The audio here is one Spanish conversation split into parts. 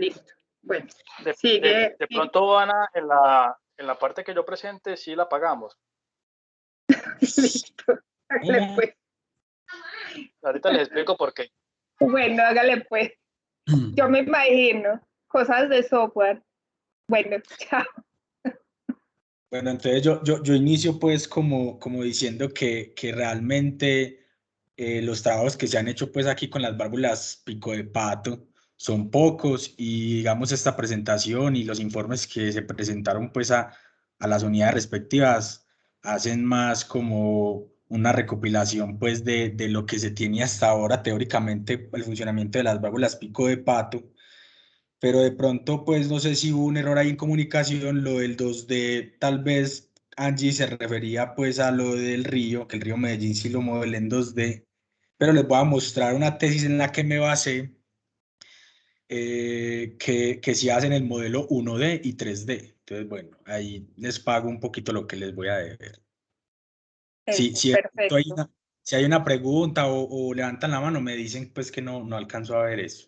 Listo. Bueno, De sigue. pronto, Ana, en la parte que yo presente, sí la pagamos. Listo. Hágale pues. Ahorita les explico por qué. Bueno, hágale pues. Yo me imagino. Cosas de software. Bueno, chao. Bueno, entonces yo inicio pues como diciendo que realmente los trabajos que se han hecho pues aquí con las válvulas pico de pato son pocos, y digamos esta presentación y los informes que se presentaron pues a las unidades respectivas hacen más como una recopilación pues de lo que se tiene hasta ahora teóricamente el funcionamiento de las válvulas pico de pato. Pero de pronto, pues no sé si hubo un error ahí en comunicación. Lo del 2D, tal vez Angie se refería pues a lo del río, que el río Medellín sí lo modelé en 2D, pero les voy a mostrar una tesis en la que me basé, que sí hacen el modelo 1D y 3D. Entonces, bueno, ahí les pago un poquito lo que les voy a deber. Perfecto. Si hay una pregunta o levantan la mano, me dicen pues que no alcanzo a ver eso.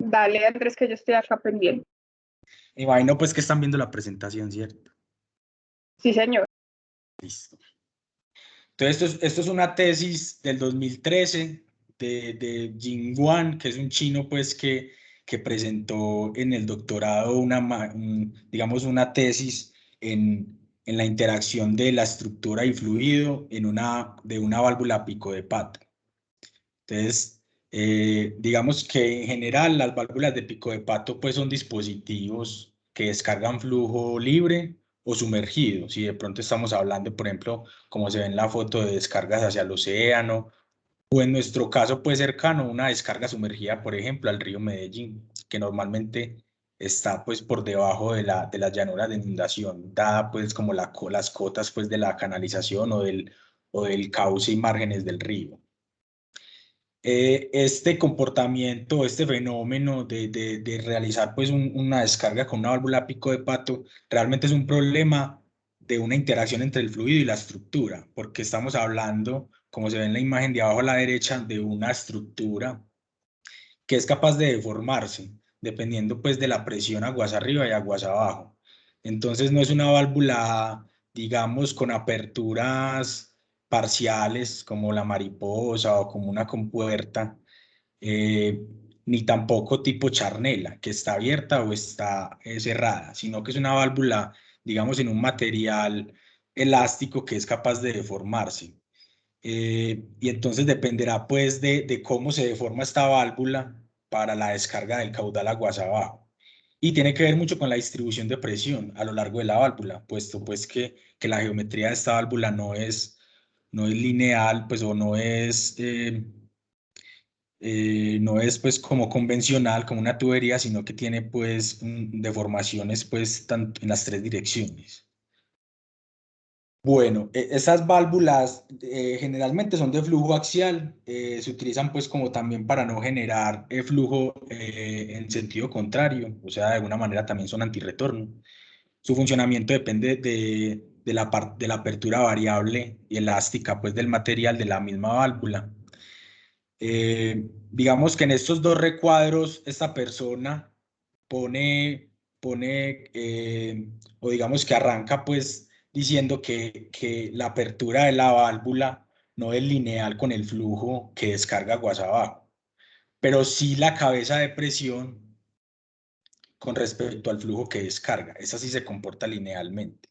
Dale, Andrés, que yo estoy acá pendiente. Imagino pues que están viendo la presentación, ¿cierto? Sí, señor. Listo. Entonces, esto es una tesis del 2013 de Jing Wan, que es un chino pues que presentó en el doctorado digamos una tesis en la interacción de la estructura y fluido de una válvula pico de pato. Entonces, digamos que en general las válvulas de pico de pato pues son dispositivos que descargan flujo libre o sumergido. Si de pronto estamos hablando, por ejemplo, como se ve en la foto, de descargas hacia el océano, o en nuestro caso pues cercano, una descarga sumergida, por ejemplo, al río Medellín, que normalmente está pues por debajo de las llanuras de inundación, dada pues como las cotas pues de la canalización o del cauce y márgenes del río. Este comportamiento, este fenómeno de realizar pues una descarga con una válvula pico de pato, realmente es un problema de una interacción entre el fluido y la estructura, porque estamos hablando, como se ve en la imagen de abajo a la derecha, de una estructura que es capaz de deformarse, dependiendo pues de la presión aguas arriba y aguas abajo. Entonces no es una válvula, digamos, con aperturas parciales como la mariposa o como una compuerta, ni tampoco tipo charnela, que está abierta o está cerrada, sino que es una válvula, digamos, en un material elástico que es capaz de deformarse. Y entonces dependerá pues de cómo se deforma esta válvula para la descarga del caudal aguas abajo. Y tiene que ver mucho con la distribución de presión a lo largo de la válvula, puesto pues que la geometría de esta válvula no es lineal, pues, o no es pues como convencional, como una tubería, sino que tiene pues deformaciones pues tanto en las tres direcciones. Bueno, esas válvulas generalmente son de flujo axial, se utilizan pues como también para no generar flujo en sentido contrario, o sea, de alguna manera también son antirretorno. Su funcionamiento depende de la apertura variable y elástica pues del material de la misma válvula. Digamos que en estos dos recuadros esta persona pone o digamos que arranca pues diciendo que la apertura de la válvula no es lineal con el flujo que descarga aguas abajo, pero sí la cabeza de presión con respecto al flujo que descarga. Esa sí se comporta linealmente.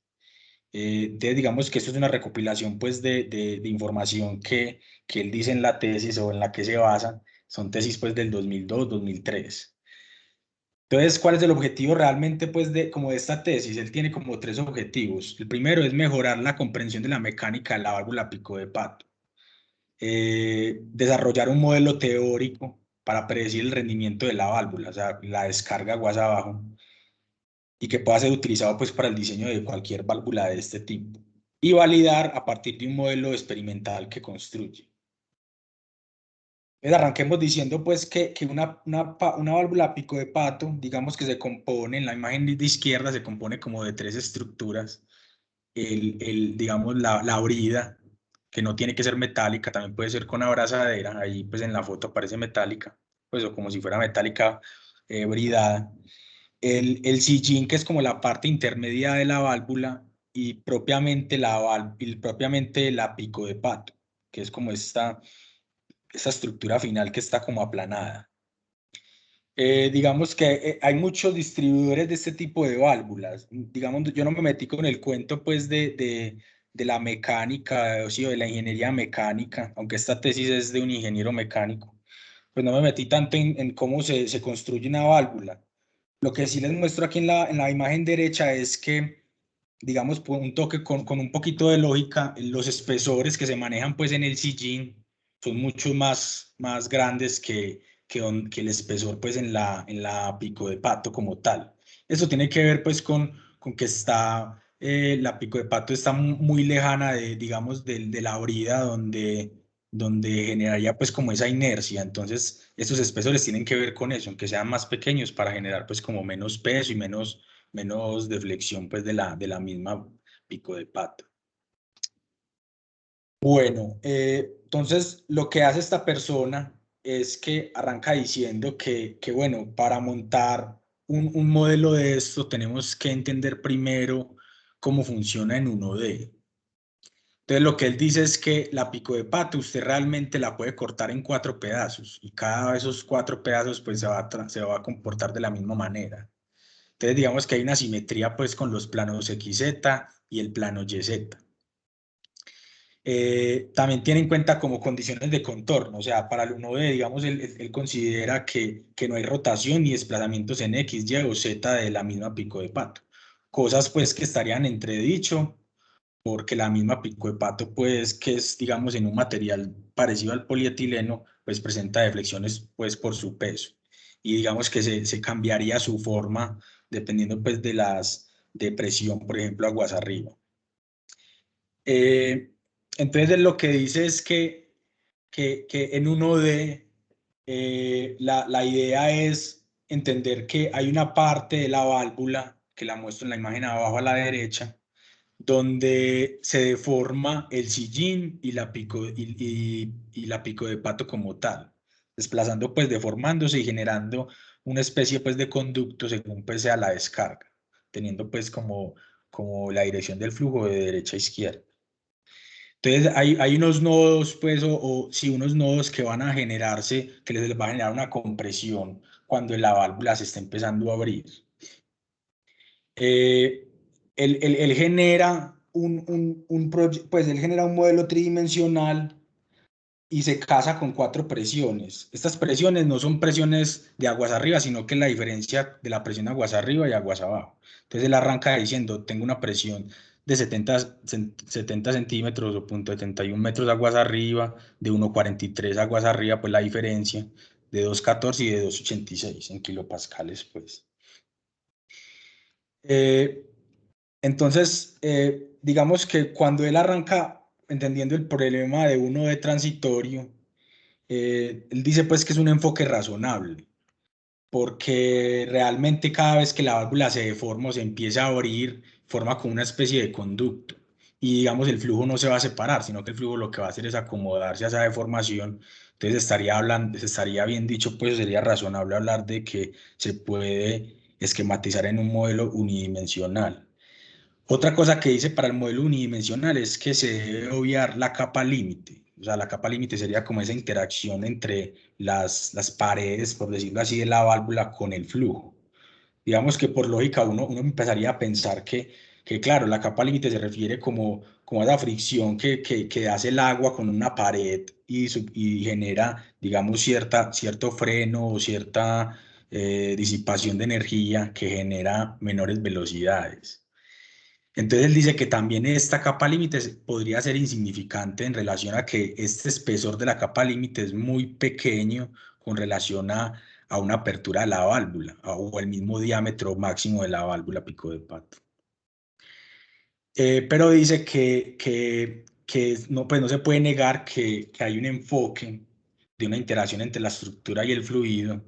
Entonces digamos que esto es una recopilación pues de información que él dice en la tesis o en la que se basa. Son tesis pues del 2002, 2003. Entonces, ¿cuál es el objetivo realmente pues como de esta tesis? Él tiene como tres objetivos. El primero es mejorar la comprensión de la mecánica de la válvula pico de pato. Desarrollar un modelo teórico para predecir el rendimiento de la válvula, o sea, la descarga aguas abajo, y que pueda ser utilizado pues para el diseño de cualquier válvula de este tipo. Y validar a partir de un modelo experimental que construye. Entonces arranquemos diciendo pues que una válvula pico de pato, digamos que se compone, en la imagen de izquierda se compone como de tres estructuras. Digamos la brida, que no tiene que ser metálica, también puede ser con abrazadera, ahí pues en la foto parece metálica, pues o como si fuera metálica bridada. El sillín, que es como la parte intermedia de la válvula, y propiamente propiamente la pico de pato, que es como esta estructura final que está como aplanada. Digamos que hay muchos distribuidores de este tipo de válvulas. Digamos, yo no me metí con el cuento pues de la mecánica, o sí, de la ingeniería mecánica, aunque esta tesis es de un ingeniero mecánico. Pues no me metí tanto en cómo se construye una válvula. Lo que sí les muestro aquí en la imagen derecha es que, digamos, por un toque con un poquito de lógica, los espesores que se manejan pues en el sillín son mucho más grandes que el espesor pues en la pico de pato como tal. Eso tiene que ver pues con que la pico de pato está muy lejana digamos, de la brida donde generaría pues como esa inercia. Entonces, estos espesores tienen que ver con eso, aunque sean más pequeños para generar pues como menos peso y menos deflexión pues de la misma pico de pato. Bueno, entonces lo que hace esta persona es que arranca diciendo que bueno, para montar un modelo de esto tenemos que entender primero cómo funciona en 1D. Entonces lo que él dice es que la pico de pato usted realmente la puede cortar en 4 pedazos y cada de esos 4 pedazos pues se va a comportar de la misma manera. Entonces digamos que hay una simetría pues con los planos XZ y el plano YZ. También tiene en cuenta como condiciones de contorno, o sea, para el 1D, digamos, él considera que no hay rotación ni desplazamientos en X, Y o Z de la misma pico de pato. Cosas pues que estarían entredicho, porque la misma pico de pato, pues, que es, digamos, en un material parecido al polietileno, pues presenta deflexiones pues por su peso. Y digamos que se cambiaría su forma dependiendo pues de presión, por ejemplo, aguas arriba. Entonces lo que dice es que en 1D la idea es entender que hay una parte de la válvula, que la muestro en la imagen abajo a la derecha, donde se deforma el sillín y la pico de pato como tal, desplazando pues deformándose y generando una especie pues de conducto según pues sea la descarga, teniendo pues como la dirección del flujo de derecha a izquierda. Entonces hay unos nodos, pues, sí, unos nodos que van a generarse, que les va a generar una compresión cuando la válvula se está empezando a abrir. Él genera pues él genera un modelo tridimensional y se casa con 4 presiones. Estas presiones no son presiones de aguas arriba, sino que es la diferencia de la presión aguas arriba y aguas abajo. Entonces él arranca diciendo, tengo una presión de 70 centímetros o 0.71 metros aguas arriba, de 1.43 aguas arriba, pues la diferencia de 2.14 y de 2.86 en kilopascales, pues. Entonces, digamos que cuando él arranca entendiendo el problema de 1D transitorio, él dice pues que es un enfoque razonable, porque realmente cada vez que la válvula se deforma o se empieza a abrir, forma como una especie de conducto. Y digamos, el flujo no se va a separar, sino que el flujo lo que va a hacer es acomodarse a esa deformación. Entonces estaría bien dicho, pues sería razonable hablar de que se puede esquematizar en un modelo unidimensional. Otra cosa que dice para el modelo unidimensional es que se debe obviar la capa límite. O sea, la capa límite sería como esa interacción entre las paredes, por decirlo así, de la válvula con el flujo. Digamos que por lógica uno empezaría a pensar que claro, la capa límite se refiere como a esa fricción que hace el agua con una pared y genera, digamos, cierto freno o cierta disipación de energía que genera menores velocidades. Entonces él dice que también esta capa límite podría ser insignificante en relación a que este espesor de la capa límite es muy pequeño con relación a una apertura de la válvula o el mismo diámetro máximo de la válvula pico de pato. Pero dice que no, pues no se puede negar que hay un enfoque de una interacción entre la estructura y el fluido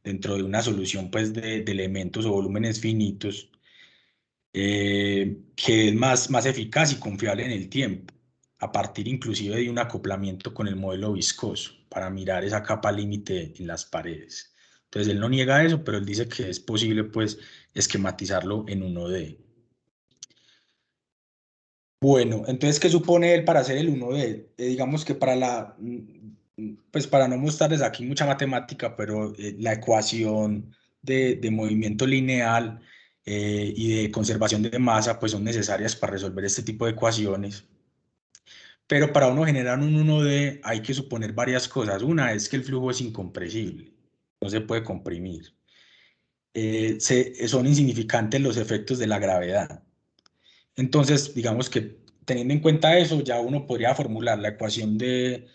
dentro de una solución pues, de elementos o volúmenes finitos que es más eficaz y confiable en el tiempo, a partir inclusive de un acoplamiento con el modelo viscoso para mirar esa capa límite en las paredes. Entonces él no niega eso, pero él dice que es posible pues esquematizarlo en 1D. Bueno, entonces, ¿qué supone él para hacer el 1D? Digamos que pues para no mostrarles aquí mucha matemática, pero la ecuación de movimiento lineal y de conservación de masa pues son necesarias para resolver este tipo de ecuaciones. Pero para uno generar un 1D hay que suponer varias cosas. Una es que el flujo es incompresible, no se puede comprimir. Son insignificantes los efectos de la gravedad. Entonces, digamos que teniendo en cuenta eso, ya uno podría formular la ecuación de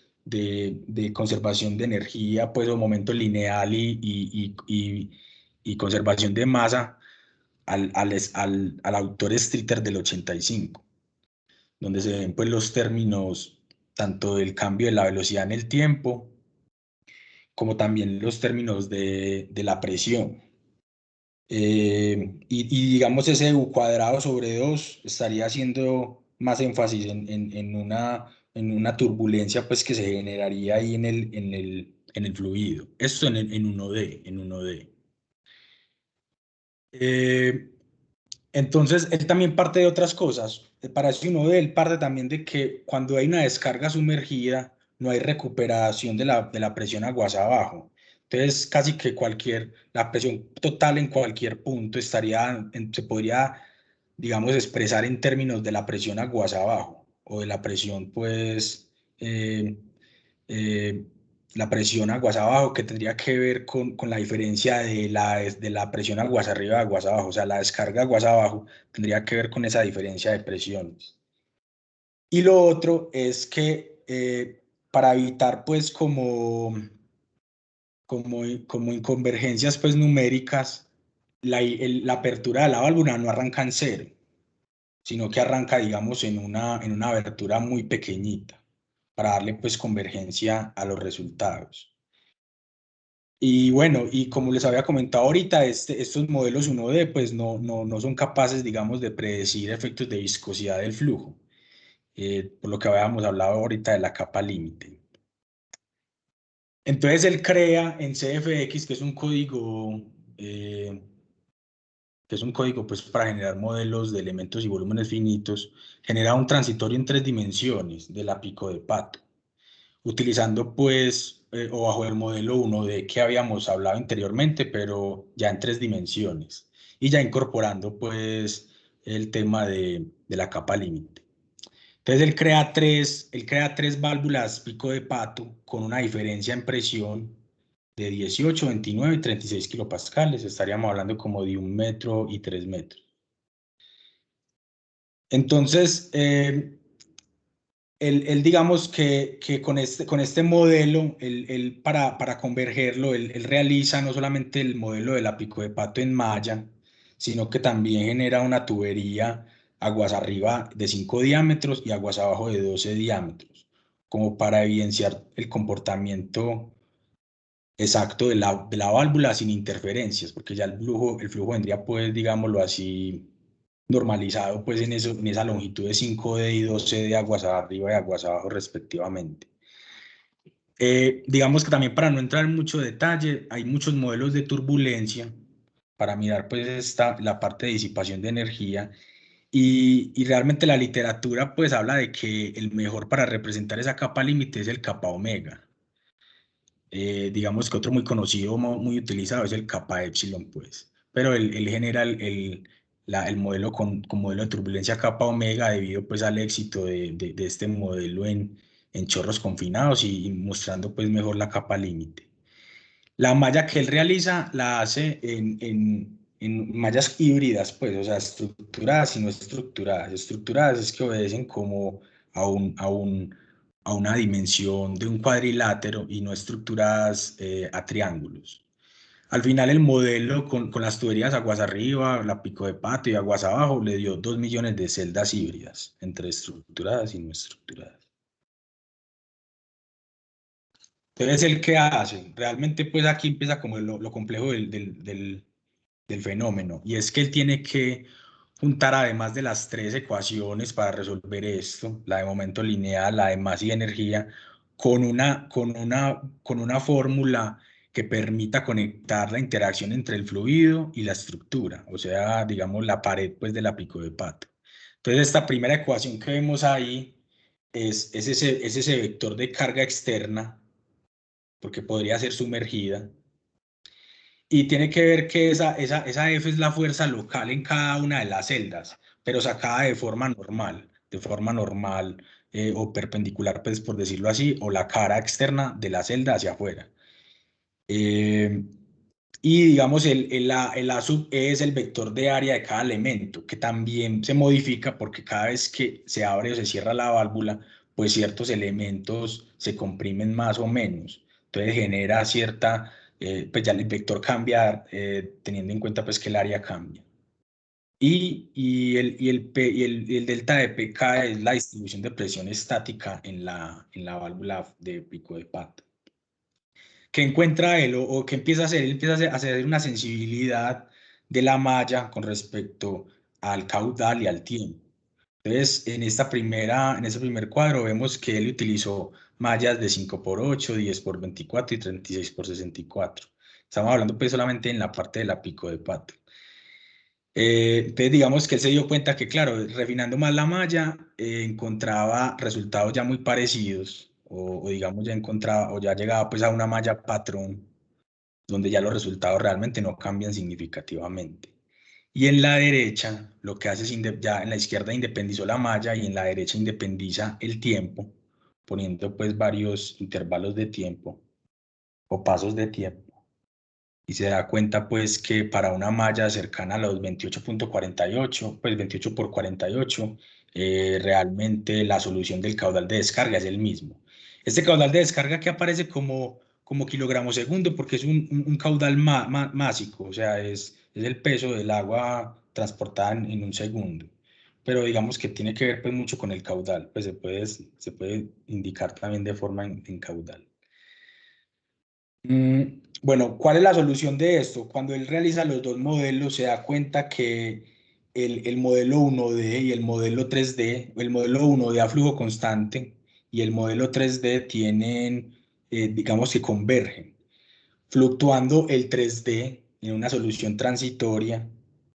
conservación de energía, pues, o momento lineal y conservación de masa al autor Streeter del 85, donde se ven pues, los términos tanto del cambio de la velocidad en el tiempo, como también los términos de la presión. Y digamos ese u cuadrado sobre 2 estaría haciendo más énfasis en una turbulencia pues, que se generaría ahí en el fluido. Esto en 1D. Entonces, él también parte de otras cosas. Para ese 1D, él parte también de que cuando hay una descarga sumergida, no hay recuperación de la presión aguas abajo. Entonces, casi que la presión total en cualquier punto se podría, digamos, expresar en términos de la presión aguas abajo o de la presión, pues, eh, eh, la presión aguas abajo, que tendría que ver con la diferencia de la presión aguas arriba y aguas abajo. O sea, la descarga aguas abajo tendría que ver con esa diferencia de presiones. Y lo otro es que para evitar, pues, como inconvergencias, pues, numéricas, la apertura de la válvula no arranca en cero, sino que arranca, digamos, en una abertura muy pequeñita para darle, pues, convergencia a los resultados. Y bueno, y como les había comentado ahorita, estos modelos 1D pues no son capaces, digamos, de predecir efectos de viscosidad del flujo, por lo que habíamos hablado ahorita de la capa límite. Entonces él crea en CFX, que es un código pues, para generar modelos de elementos y volúmenes finitos, genera un transitorio en 3 dimensiones de la pico de pato, utilizando pues, o bajo el modelo 1D que habíamos hablado anteriormente, pero ya en 3 dimensiones, y ya incorporando pues el tema de la capa límite. Entonces él crea tres válvulas pico de pato con una diferencia en presión de 18, 29 y 36 kilopascales. Estaríamos hablando como de 1 metro y 3 metros. Entonces, él digamos que con este modelo, para convergerlo, él realiza no solamente el modelo de la pico de pato en malla, sino que también genera una tubería aguas arriba de 5 diámetros y aguas abajo de 12 diámetros, como para evidenciar el comportamiento exacto de la válvula sin interferencias, porque ya el flujo vendría, pues, digámoslo así, normalizado pues en esa longitud de 5D y 12 de aguas arriba y aguas abajo respectivamente. Digamos que también para no entrar en mucho detalle, hay muchos modelos de turbulencia para mirar pues la parte de disipación de energía y realmente la literatura pues habla de que el mejor para representar esa capa límite es el kappa omega. Digamos que otro muy conocido, muy utilizado es el kappa epsilon pues, pero él genera el modelo con modelo de turbulencia kappa omega debido pues al éxito de este modelo en chorros confinados y mostrando pues mejor la capa límite. La malla que él realiza la hace en mallas híbridas, pues, o sea, estructuradas y no estructuradas. Estructuradas es que obedecen como a una dimensión de un cuadrilátero y no estructuradas a triángulos. Al final el modelo con las tuberías aguas arriba, la pico de pato y aguas abajo le dio 2 millones de celdas híbridas entre estructuradas y no estructuradas. Entonces, ¿el qué hace? Realmente, pues aquí empieza como lo complejo del fenómeno, y es que él tiene que juntar además de las 3 ecuaciones para resolver esto, la de momento lineal, la de masa y energía, con una fórmula que permita conectar la interacción entre el fluido y la estructura, o sea, digamos, la pared pues, de la pico de pato. Entonces, esta primera ecuación que vemos ahí es ese vector de carga externa, porque podría ser sumergida, y tiene que ver que esa F es la fuerza local en cada una de las celdas, pero sacada de forma normal o perpendicular, pues por decirlo así, o la cara externa de la celda hacia afuera. Y digamos, el A sub E es el vector de área de cada elemento, que también se modifica porque cada vez que se abre o se cierra la válvula, pues ciertos elementos se comprimen más o menos. Entonces genera cierta, pues ya el vector cambia teniendo en cuenta pues que el área cambia. Y el delta de pK es la distribución de presión estática en la válvula de pico de pato. ¿Qué encuentra él o qué empieza a hacer? Él empieza a hacer una sensibilidad de la malla con respecto al caudal y al tiempo. Entonces, en ese primer cuadro vemos que él utilizó mallas de 5×8, 10×24 y 36×64. Estamos hablando pues solamente en la parte de la pico de pato. Entonces, digamos que él se dio cuenta que, claro, refinando más la malla, encontraba resultados ya muy parecidos, o digamos ya encontraba, o ya llegaba pues a una malla patrón, donde ya los resultados realmente no cambian significativamente. Y en la derecha, lo que hace es, ya en la izquierda independizó la malla y en la derecha independiza el tiempo, poniendo pues varios intervalos de tiempo o pasos de tiempo. Y se da cuenta pues que para una malla cercana a los 28.48, pues 28×48, realmente la solución del caudal de descarga es el mismo. Este caudal de descarga que aparece como kilogramo segundo porque es un caudal másico, o sea, es el peso del agua transportada en un segundo. Pero digamos que tiene que ver pues mucho con el caudal, pues se puede indicar también de forma en caudal. Bueno, ¿cuál es la solución de esto? Cuando él realiza los dos modelos, se da cuenta que el modelo 1D y el modelo 3D, el modelo 1D a flujo constante y el modelo 3D tienen, digamos que convergen, fluctuando el 3D en una solución transitoria,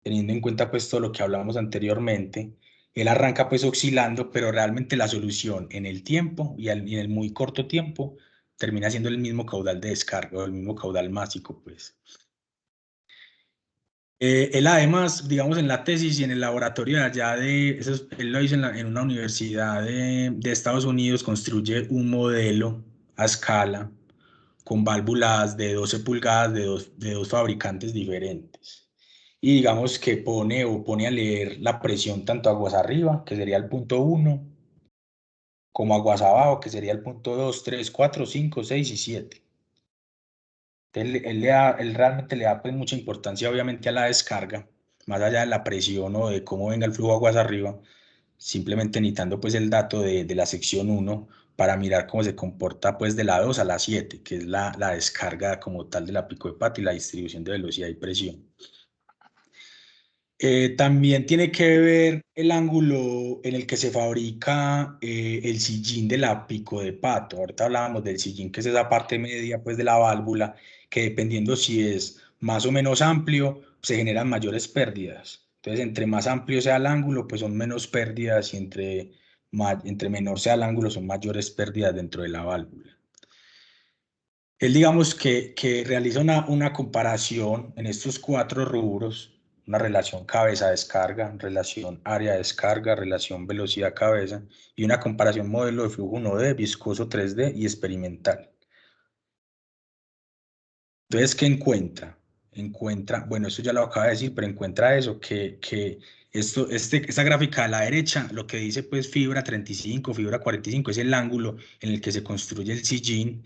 teniendo en cuenta pues todo lo que hablamos anteriormente. Él arranca pues oscilando, pero realmente la solución en el tiempo y en el muy corto tiempo termina siendo el mismo caudal de descarga o el mismo caudal másico, pues. Él además, digamos, en la tesis y en el laboratorio de allá él lo hizo en una universidad de Estados Unidos, construye un modelo a escala con válvulas de 12 pulgadas de dos fabricantes diferentes. Y digamos que pone a leer la presión tanto aguas arriba, que sería el punto 1, como aguas abajo, que sería el punto 2, 3, 4, 5, 6 y 7. Él realmente le da pues, mucha importancia obviamente a la descarga, más allá de la presión o de cómo venga el flujo de aguas arriba, simplemente necesitando pues el dato de la sección 1 para mirar cómo se comporta pues de la 2 a la 7, que es la descarga como tal de la pico de pato y la distribución de velocidad y presión. También tiene que ver el ángulo en el que se fabrica el sillín de la pico de pato. Ahorita hablábamos del sillín, que es esa parte media pues, de la válvula, que dependiendo si es más o menos amplio, se generan mayores pérdidas. Entonces, entre más amplio sea el ángulo, pues son menos pérdidas y entre menor sea el ángulo, son mayores pérdidas dentro de la válvula. Él digamos que realiza una comparación en estos 4 rubros, una relación cabeza-descarga, relación área-descarga, relación velocidad-cabeza y una comparación modelo de flujo 1D, viscoso 3D y experimental. Entonces, ¿qué encuentra? Bueno, esto ya lo acaba de decir, pero encuentra eso, que esta gráfica a la derecha, lo que dice pues fibra 35, fibra 45, es el ángulo en el que se construye el sillín.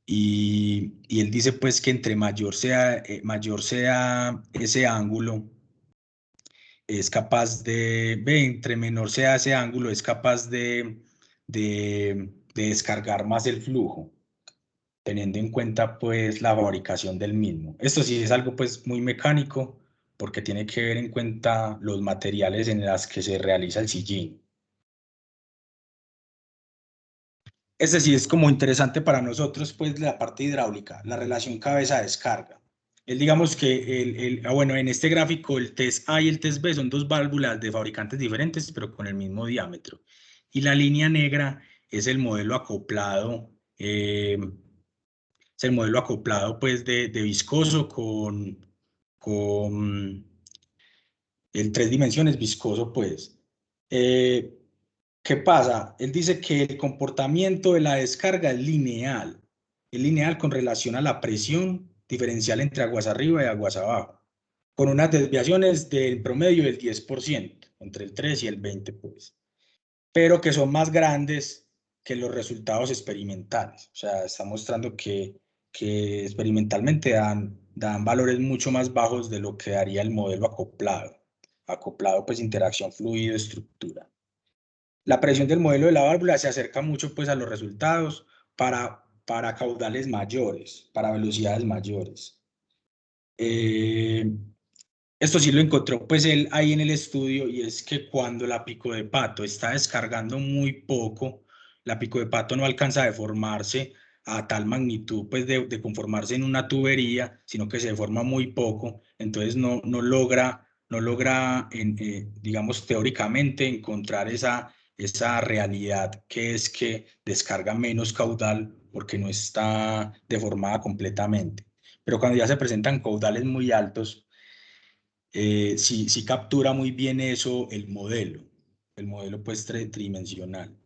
Y él dice pues que entre mayor sea ese ángulo, es capaz entre menor sea ese ángulo, es capaz de descargar más el flujo, teniendo en cuenta pues la fabricación del mismo. Esto sí es algo pues muy mecánico, porque tiene que ver en cuenta los materiales en los que se realiza el sillín. Este sí es como interesante para nosotros, pues la parte hidráulica, la relación cabeza-descarga. Digamos que bueno, en este gráfico el test A y el test B son dos válvulas de fabricantes diferentes, pero con el mismo diámetro. Y la línea negra es el modelo acoplado, pues de viscoso con el 3 dimensiones viscoso, pues. ¿Qué pasa? Él dice que el comportamiento de la descarga es lineal con relación a la presión diferencial entre aguas arriba y aguas abajo, con unas desviaciones del promedio del 10%, entre el 3 y el 20, pues, pero que son más grandes que los resultados experimentales. O sea, está mostrando que experimentalmente dan valores mucho más bajos de lo que daría el modelo acoplado. Acoplado, pues, interacción fluido-estructura. La presión del modelo de la válvula se acerca mucho pues a los resultados para caudales mayores, para velocidades mayores. Esto sí lo encontró pues él ahí en el estudio, y es que cuando la pico de pato está descargando muy poco, la pico de pato no alcanza a deformarse a tal magnitud pues de conformarse en una tubería, sino que se deforma muy poco, entonces no logra, digamos teóricamente encontrar esa realidad que es que descarga menos caudal porque no está deformada completamente. Pero cuando ya se presentan caudales muy altos, sí captura muy bien eso el modelo pues tridimensional.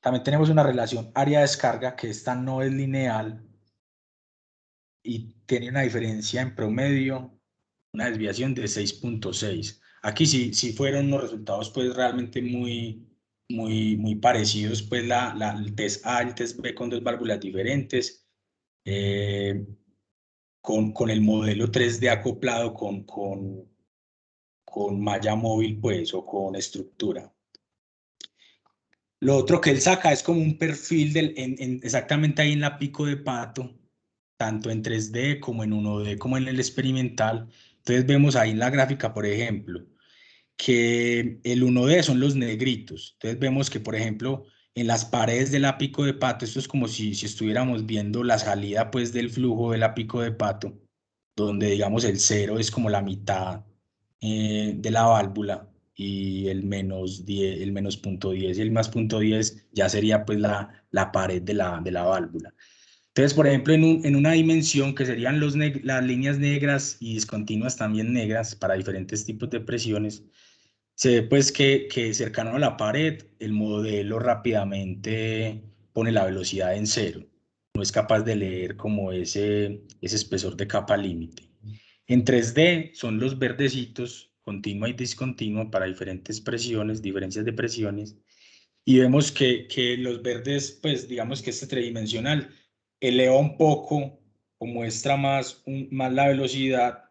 También tenemos una relación área-descarga que esta no es lineal y tiene una diferencia en promedio, una desviación de 6.6. Aquí sí fueron unos resultados pues realmente muy parecidos, pues el test A y el test B con dos válvulas diferentes, con el modelo 3D acoplado con malla móvil, pues, o con estructura. Lo otro que él saca es como un perfil exactamente ahí en la pico de pato, tanto en 3D como en 1D, como en el experimental. Entonces vemos ahí en la gráfica, por ejemplo, que el 1D son los negritos. Entonces vemos que, por ejemplo, en las paredes de la pico de pato, esto es como si estuviéramos viendo la salida pues del flujo de la pico de pato, donde digamos el cero es como la mitad de la válvula, y el menos 10, el menos punto 10 y el más punto 10 ya sería pues la pared de la válvula. Entonces, por ejemplo, en una dimensión que serían las líneas negras y discontinuas también negras para diferentes tipos de presiones, se ve pues que cercano a la pared el modelo rápidamente pone la velocidad en cero. No es capaz de leer como ese espesor de capa límite. En 3D son los verdecitos, continua y discontinua para diferentes presiones, diferencias de presiones, y vemos que los verdes, pues digamos que este tridimensional eleva un poco o muestra más la velocidad,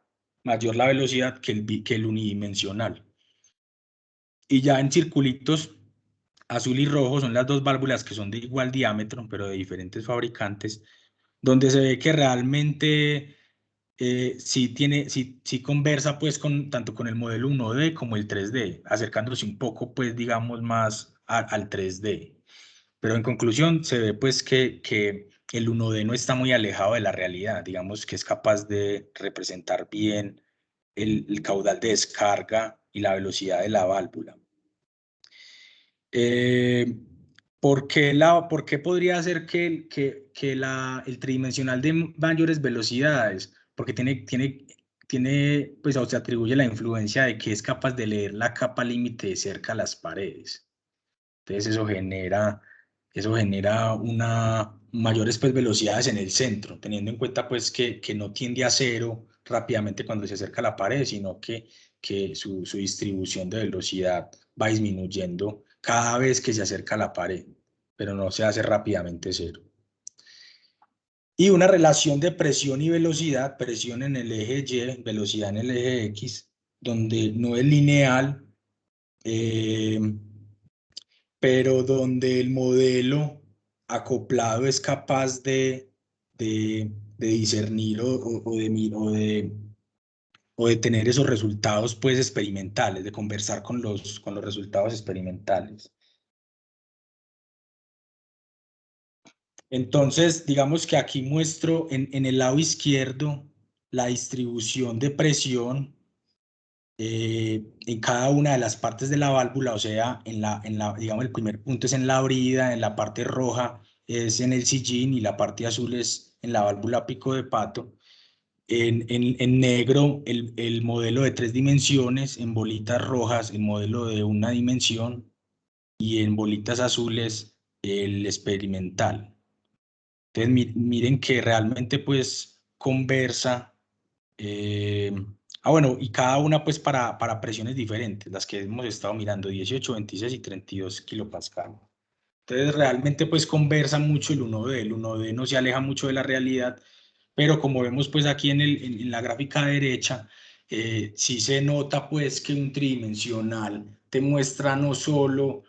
mayor la velocidad que el unidimensional. Y ya en circulitos azul y rojo son las dos válvulas que son de igual diámetro, pero de diferentes fabricantes, donde se ve que realmente sí conversa pues tanto con el modelo 1D como el 3D, acercándose un poco pues digamos más al 3D. Pero en conclusión se ve pues que el 1D no está muy alejado de la realidad, digamos que es capaz de representar bien el caudal de descarga y la velocidad de la válvula. ¿Por qué podría ser que el tridimensional de mayores velocidades? Porque pues se atribuye la influencia de que es capaz de leer la capa límite de cerca a las paredes. Entonces eso genera mayores pues, velocidades en el centro, teniendo en cuenta pues que no tiende a cero rápidamente cuando se acerca a la pared, sino que su distribución de velocidad va disminuyendo cada vez que se acerca a la pared, pero no se hace rápidamente cero. Y una relación de presión y velocidad, presión en el eje Y, velocidad en el eje X, donde no es lineal, pero donde el modelo acoplado es capaz de discernir o de tener esos resultados pues experimentales, de conversar con los resultados experimentales. Entonces, digamos que aquí muestro en el lado izquierdo la distribución de presión en cada una de las partes de la válvula, o sea, digamos, el primer punto es en la brida, en la parte roja es en el sillín y la parte azul es en la válvula pico de pato. En negro el modelo de 3 dimensiones, en bolitas rojas el modelo de 1 dimensión y en bolitas azules el experimental. Entonces miren que realmente pues conversa. Bueno, y cada una pues para presiones diferentes, las que hemos estado mirando, 18, 26 y 32 kilopascal. Entonces realmente pues conversa mucho el 1D, el 1D no se aleja mucho de la realidad, pero como vemos pues aquí en la gráfica derecha, sí se nota pues que un tridimensional te muestra no solo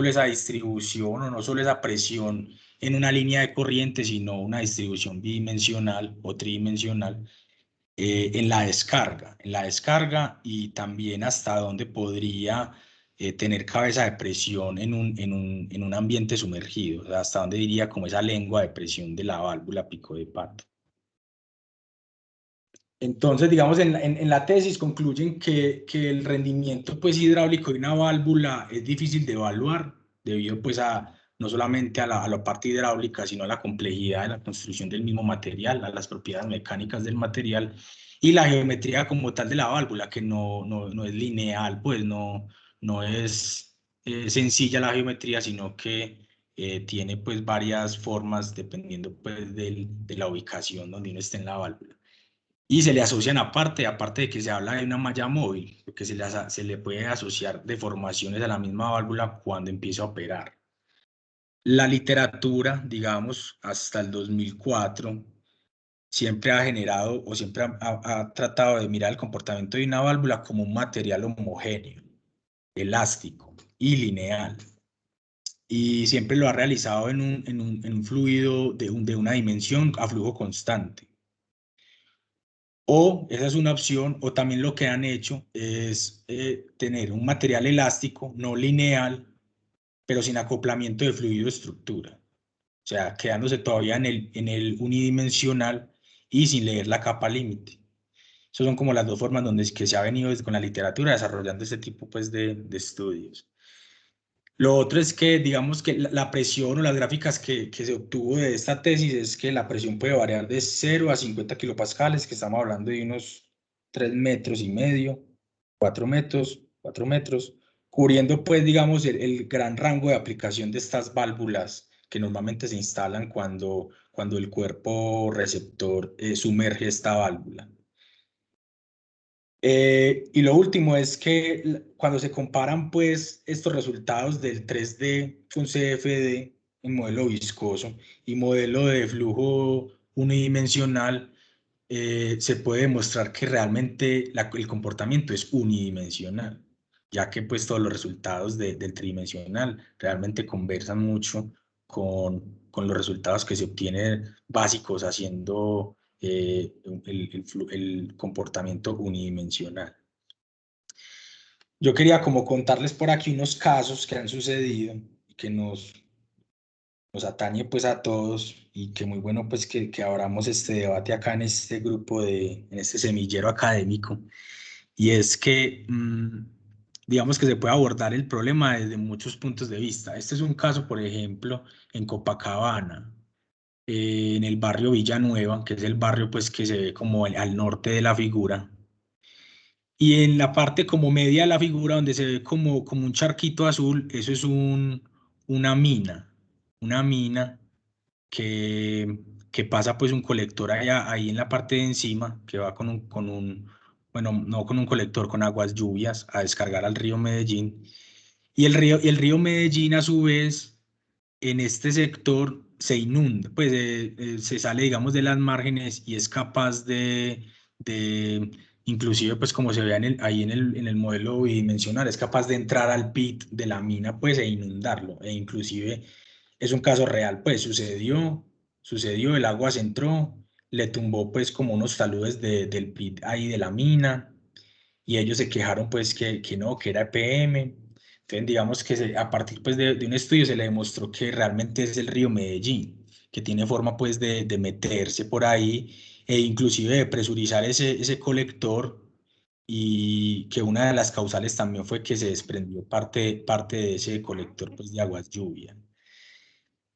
esa distribución o no solo esa presión en una línea de corriente, sino una distribución bidimensional o tridimensional en la descarga y también hasta dónde podría tener cabeza de presión en un ambiente sumergido, o sea, hasta dónde diría como esa lengua de presión de la válvula pico de pato. Entonces, digamos, en la tesis concluyen que el rendimiento pues, hidráulico de una válvula es difícil de evaluar debido pues, no solamente a la parte hidráulica, sino a la complejidad de la construcción del mismo material, a las propiedades mecánicas del material y la geometría como tal de la válvula, que no es lineal, pues no es sencilla la geometría, sino que tiene pues, varias formas dependiendo pues, de la ubicación donde uno esté en la válvula. Y se le asocian aparte de que se habla de una malla móvil, porque se le puede asociar deformaciones a la misma válvula cuando empieza a operar. La literatura, digamos, hasta el 2004, siempre ha generado o siempre ha tratado de mirar el comportamiento de una válvula como un material homogéneo, elástico y lineal. Y siempre lo ha realizado en un fluido de una dimensión a flujo constante. O esa es una opción, o también lo que han hecho es tener un material elástico, no lineal, pero sin acoplamiento de fluido-estructura. O sea, quedándose todavía en el unidimensional y sin leer la capa límite. Esas son como las dos formas donde es que se ha venido con la literatura desarrollando este tipo pues, de estudios. Lo otro es que, digamos que la presión o las gráficas que se obtuvo de esta tesis es que la presión puede variar de 0 a 50 kilopascales, que estamos hablando de unos 3,5 metros, 4 metros, cubriendo pues, digamos, el gran rango de aplicación de estas válvulas que normalmente se instalan cuando el cuerpo receptor sumerge esta válvula. Y lo último es que cuando se comparan pues estos resultados del 3D con CFD en modelo viscoso y modelo de flujo unidimensional, se puede demostrar que realmente el comportamiento es unidimensional, ya que pues todos los resultados del tridimensional realmente conversan mucho con los resultados que se obtienen básicos haciendo el comportamiento unidimensional. Yo quería como contarles por aquí unos casos que han sucedido y que nos atañe pues a todos y que muy bueno pues que abramos este debate acá en este grupo en este semillero académico. Y es que digamos que se puede abordar el problema desde muchos puntos de vista. Este es un caso, por ejemplo, en Copacabana, en el barrio Villanueva, que es el barrio pues que se ve como al norte de la figura. Y en la parte como media de la figura, donde se ve como un charquito azul, eso es una mina que pasa pues un colector ahí en la parte de encima, que va bueno, no con un colector, con aguas lluvias a descargar al río Medellín. Y el río Medellín a su vez en este sector se inunda, pues se sale, digamos, de las márgenes y es capaz inclusive, pues como se ve ahí en el modelo bidimensional, es capaz de entrar al pit de la mina, pues, e inundarlo, e inclusive es un caso real, pues, sucedió, el agua se entró, le tumbó, pues, como unos taludes del pit ahí de la mina, y ellos se quejaron, pues, que no, que era EPM. Entonces, digamos que a partir pues, de un estudio se le demostró que realmente es el río Medellín, que tiene forma pues de meterse por ahí e inclusive de presurizar ese colector, y que una de las causales también fue que se desprendió parte de ese colector pues de aguas lluvia.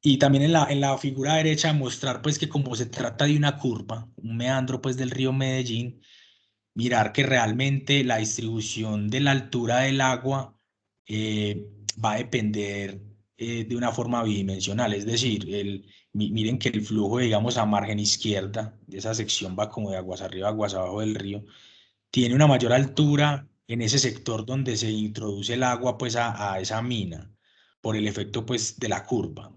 Y también en la figura derecha mostrar pues que como se trata de una curva, un meandro pues del río Medellín, mirar que realmente la distribución de la altura del agua va a depender de una forma bidimensional, es decir, miren que el flujo, digamos, a margen izquierda de esa sección va como de aguas arriba, aguas abajo del río, tiene una mayor altura en ese sector donde se introduce el agua pues a esa mina, por el efecto pues de la curva,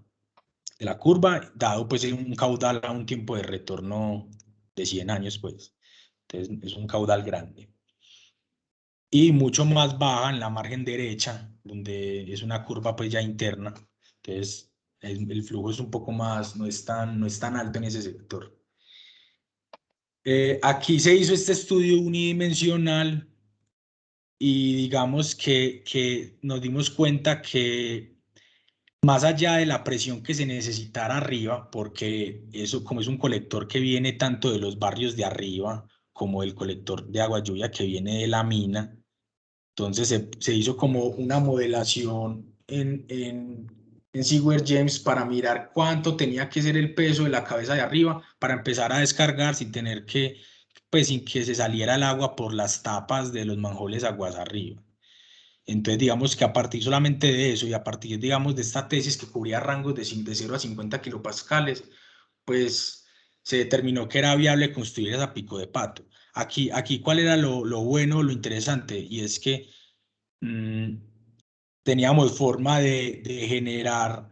dado pues un caudal a un tiempo de retorno de 100 años pues. Entonces es un caudal grande. Y mucho más baja en la margen derecha, donde es una curva pues ya interna. Entonces el flujo es un poco más, no es tan alto en ese sector. Aquí se hizo este estudio unidimensional y digamos que nos dimos cuenta que más allá de la presión que se necesitara arriba, porque eso como es un colector que viene tanto de los barrios de arriba como el colector de agua lluvia que viene de la mina, entonces se hizo como una modelación en Seaware James para mirar cuánto tenía que ser el peso de la cabeza de arriba para empezar a descargar sin tener que, pues sin que se saliera el agua por las tapas de los manjoles aguas arriba. Entonces, digamos que a partir solamente de eso y a partir, digamos, de esta tesis que cubría rangos de 0 a 50 kilopascales, pues se determinó que era viable construir esa pico de pato. Aquí ¿cuál era lo bueno, lo interesante? Y es que teníamos forma de generar,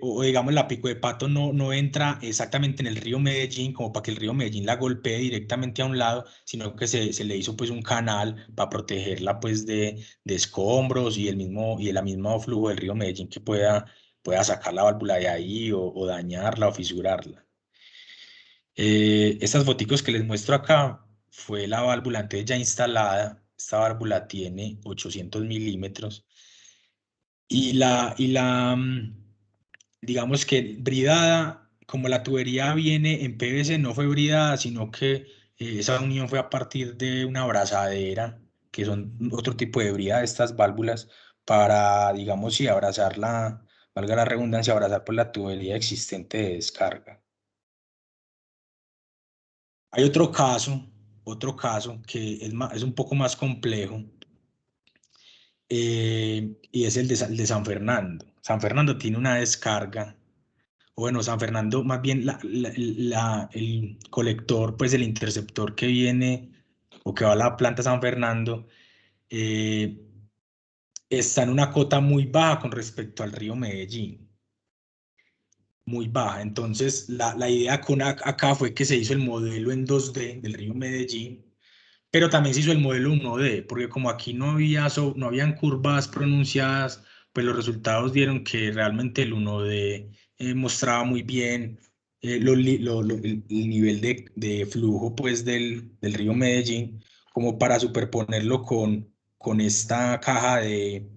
o digamos, la pico de pato no entra exactamente en el río Medellín, como para que el río Medellín la golpee directamente a un lado, sino que se le hizo pues un canal para protegerla pues de escombros y el mismo flujo del río Medellín que pueda sacar la válvula de ahí o dañarla o fisurarla. Estas foticos que les muestro acá fue la válvula antes ya instalada. Esta válvula tiene 800 milímetros digamos que bridada, como la tubería viene en PVC, no fue bridada, sino que esa unión fue a partir de una abrazadera, que son otro tipo de brida de estas válvulas, para, digamos, sí, valga la redundancia, abrazar por la tubería existente de descarga. Hay otro caso que es un poco más complejo, y es el de San Fernando. San Fernando tiene una descarga, o bueno, San Fernando, más bien el colector, pues el interceptor que viene o que va a la planta San Fernando, eh, está en una cota muy baja con respecto al río Medellín. Muy baja. Entonces, la idea acá fue que se hizo el modelo en 2D del río Medellín, pero también se hizo el modelo 1D, porque como aquí no habían curvas pronunciadas, pues los resultados dieron que realmente el 1D mostraba muy bien el nivel de flujo pues del río Medellín, como para superponerlo con esta caja de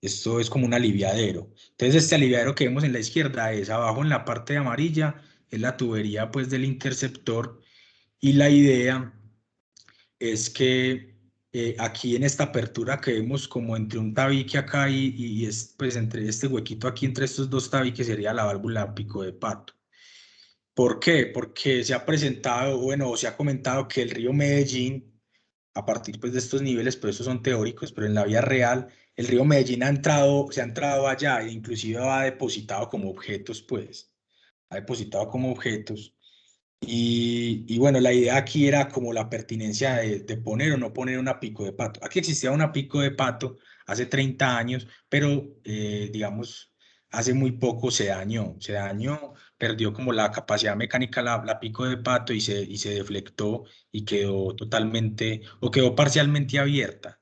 esto es como un aliviadero. Entonces este aliviadero que vemos en la izquierda es abajo en la parte amarilla, es la tubería pues del interceptor, y la idea es que aquí en esta apertura que vemos como entre un tabique acá y pues entre este huequito aquí, entre estos dos tabiques, sería la válvula pico de pato. ¿Por qué? Porque se ha presentado, bueno, se ha comentado que el río Medellín, a partir pues de estos niveles, pero estos son teóricos, pero en la vida real, el río Medellín se ha entrado allá e inclusive ha depositado como objetos, pues, ha depositado como objetos. Y bueno, la idea aquí era como la pertinencia de poner o no poner una pico de pato. Aquí existía una pico de pato hace 30 años, pero digamos, hace muy poco se dañó, perdió como la capacidad mecánica la pico de pato y se deflectó y quedó totalmente o quedó parcialmente abierta.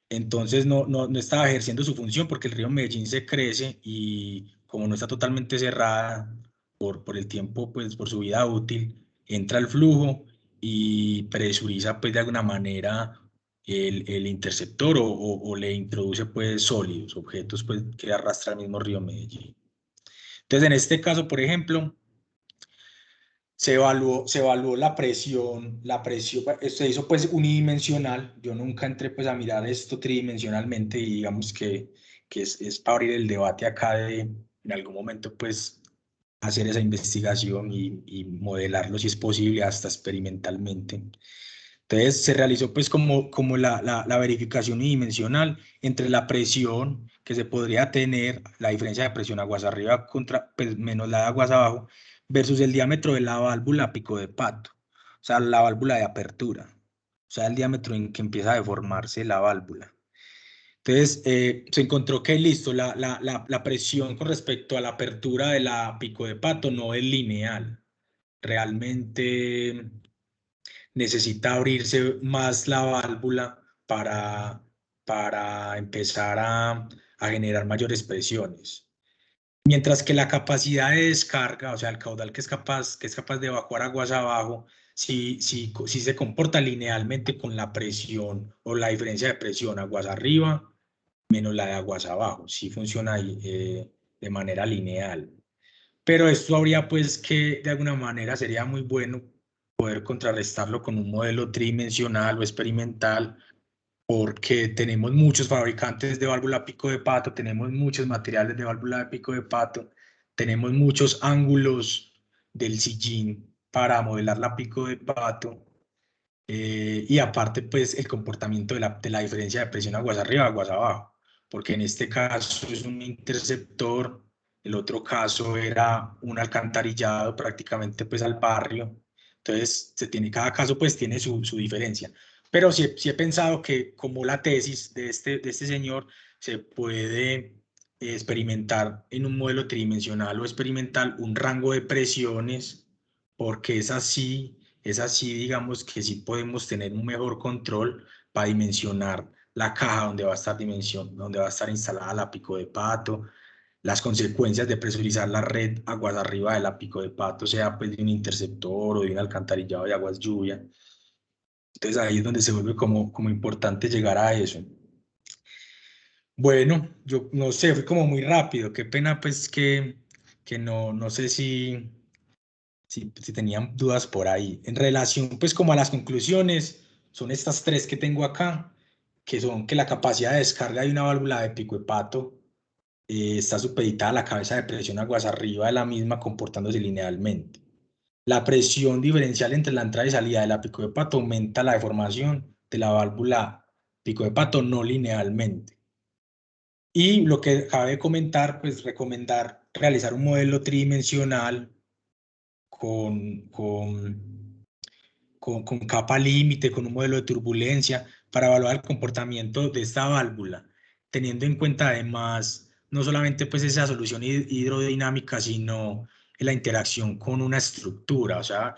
Entonces no estaba ejerciendo su función porque el río Medellín se crece y como no está totalmente cerrada por el tiempo, pues por su vida útil, entra el flujo y presuriza pues de alguna manera el interceptor o le introduce pues sólidos, objetos pues que arrastra el mismo río Medellín. Entonces, en este caso, por ejemplo, se evaluó la presión, se hizo pues unidimensional. Yo nunca entré pues a mirar esto tridimensionalmente y digamos que es para abrir el debate acá de en algún momento pues hacer esa investigación y modelarlo si es posible hasta experimentalmente. Entonces se realizó pues como la verificación unidimensional entre la presión que se podría tener, la diferencia de presión aguas arriba contra, pues, menos la de aguas abajo, versus el diámetro de la válvula pico de pato, o sea, la válvula de apertura, o sea, el diámetro en que empieza a deformarse la válvula. Entonces, se encontró que listo, la presión con respecto a la apertura de la pico de pato no es lineal. Realmente necesita abrirse más la válvula para empezar a generar mayores presiones. Mientras que la capacidad de descarga, o sea, el caudal que es capaz de evacuar aguas abajo, si se comporta linealmente con la presión o la diferencia de presión aguas arriba menos la de aguas abajo, sí funciona ahí, de manera lineal. Pero esto habría pues que de alguna manera sería muy bueno poder contrarrestarlo con un modelo tridimensional o experimental, porque tenemos muchos fabricantes de válvula pico de pato, tenemos muchos materiales de válvula de pico de pato, tenemos muchos ángulos del sillín para modelar la pico de pato, y aparte pues el comportamiento de la diferencia de presión aguas arriba, aguas abajo, porque en este caso es un interceptor, el otro caso era un alcantarillado prácticamente pues al barrio. Entonces cada caso pues tiene su diferencia. Pero sí he pensado que como la tesis de este señor se puede experimentar en un modelo tridimensional o experimental un rango de presiones, porque es así, digamos que sí podemos tener un mejor control para dimensionar la caja donde va a estar instalada la pico de pato, las consecuencias de presurizar la red aguas arriba de la pico de pato, sea pues de un interceptor o de un alcantarillado de aguas lluvia. Entonces ahí es donde se vuelve como importante llegar a eso. Bueno, yo no sé, fui como muy rápido, qué pena pues que no sé si tenían dudas por ahí. En relación pues como a las conclusiones, son estas tres que tengo acá, que son que la capacidad de descarga de una válvula de pico de pato está supeditada a la cabeza de presión aguas arriba de la misma comportándose linealmente. La presión diferencial entre la entrada y salida de la pico de pato aumenta la deformación de la válvula pico de pato no linealmente. Y lo que acabé de comentar, pues recomendar realizar un modelo tridimensional con capa límite, con un modelo de turbulencia, para evaluar el comportamiento de esta válvula, teniendo en cuenta además no solamente pues esa solución hidrodinámica, sino la interacción con una estructura, o sea,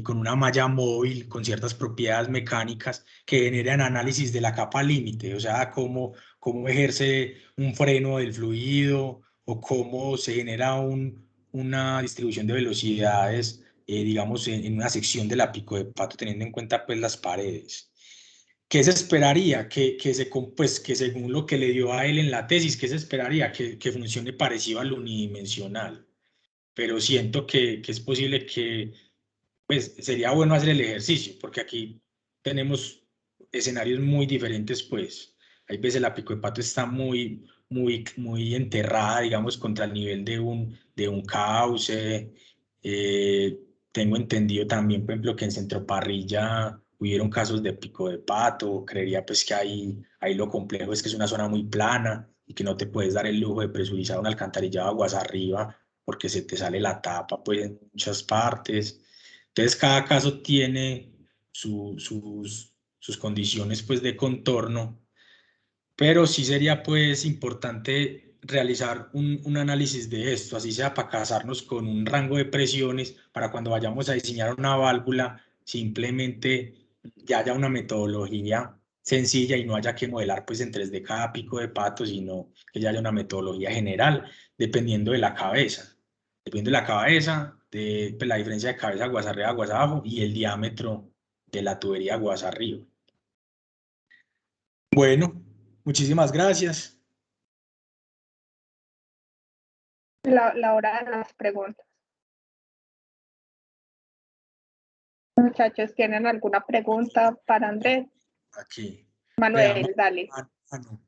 con una malla móvil, con ciertas propiedades mecánicas que generan análisis de la capa límite, o sea, cómo ejerce un freno del fluido o cómo se genera una distribución de velocidades, digamos, en una sección de la pico de pato, teniendo en cuenta pues las paredes. ¿Qué se esperaría? Pues, que según lo que le dio a él en la tesis, ¿qué se esperaría? Que funcione parecido al unidimensional. Pero siento que es posible que, pues, sería bueno hacer el ejercicio, porque aquí tenemos escenarios muy diferentes, pues. Hay veces la pico de pato está muy enterrada, digamos, contra el nivel de un cauce. Tengo entendido también, por ejemplo, que en Centro Parrilla hubieron casos de pico de pato. Creería pues que ahí lo complejo es que es una zona muy plana y que no te puedes dar el lujo de presurizar un alcantarillado aguas arriba porque se te sale la tapa pues en muchas partes. Entonces cada caso tiene sus condiciones pues de contorno, pero sí sería pues importante realizar un análisis de esto, así sea para casarnos con un rango de presiones, para cuando vayamos a diseñar una válvula, simplemente ya haya una metodología sencilla y no haya que modelar pues en 3D cada pico de pato, sino que ya haya una metodología general, dependiendo de la cabeza. Dependiendo de la cabeza, de pues, la diferencia de cabeza aguas arriba, aguas abajo y el diámetro de la tubería aguas arriba. Bueno, muchísimas gracias. la hora de las preguntas. Muchachos, ¿tienen alguna pregunta para Andrés? Aquí. Manuel, Veamos. dale. No.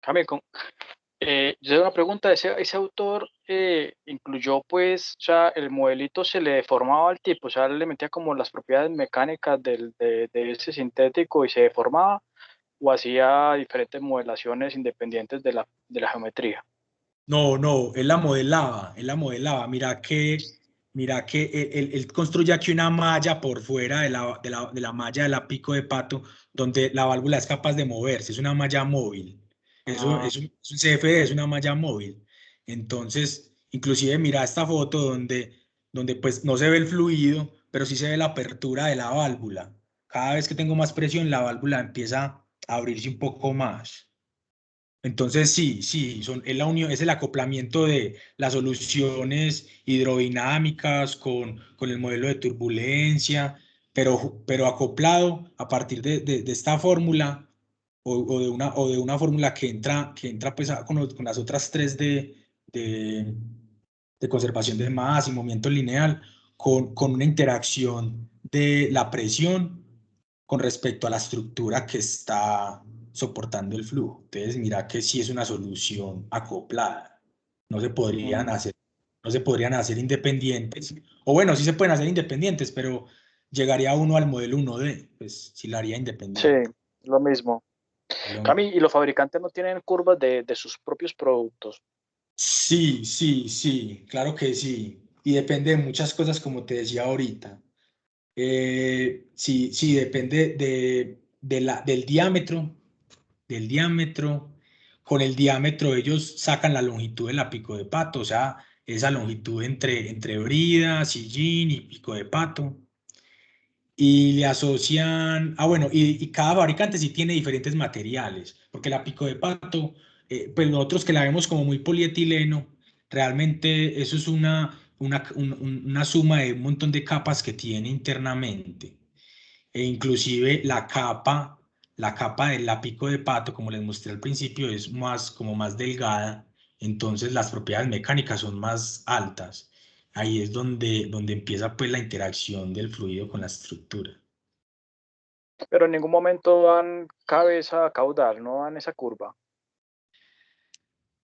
Cami, yo tengo una pregunta, ese autor incluyó pues, o sea, el modelito se le deformaba al tipo, o sea, le metía como las propiedades mecánicas de ese sintético y se deformaba, o hacía diferentes modelaciones independientes de la geometría. No, él la modelaba. Mira que él construye aquí una malla por fuera de la malla de la pico de pato, donde la válvula es capaz de moverse, es una malla móvil. Eso es un CFD, es una malla móvil. Entonces, inclusive mira esta foto donde pues no se ve el fluido, pero sí se ve la apertura de la válvula. Cada vez que tengo más presión, la válvula empieza a abrirse un poco más. Entonces, sí, es la unión, es el acoplamiento de las soluciones hidrodinámicas con el modelo de turbulencia, pero acoplado a partir de esta fórmula o de una fórmula que entra pues, con las otras tres de conservación de masa y movimiento lineal, con una interacción de la presión con respecto a la estructura que está soportando el flujo. Entonces, mira que sí es una solución acoplada. No se podrían hacer, no se podrían hacer independientes, o bueno, sí se pueden hacer independientes, pero llegaría uno al modelo 1D, pues sí la haría Sí, independiente. lo mismo. Cami, ¿y los fabricantes no tienen curvas de sus propios productos? Sí, claro que sí. Y depende de muchas cosas, como te decía ahorita. Sí, depende del diámetro. Con el diámetro ellos sacan la longitud de la pico de pato, o sea, esa longitud entre brida, sillín y pico de pato. Y le asocian, bueno, y cada fabricante sí tiene diferentes materiales, porque la pico de pato, pues nosotros que la vemos como muy polietileno, realmente eso es una suma de un montón de capas que tiene internamente. E inclusive la capa del pico de pato, como les mostré al principio, es como más delgada, entonces las propiedades mecánicas son más altas. Ahí es donde empieza pues la interacción del fluido con la estructura. Pero en ningún momento dan cabeza caudal, no dan esa curva.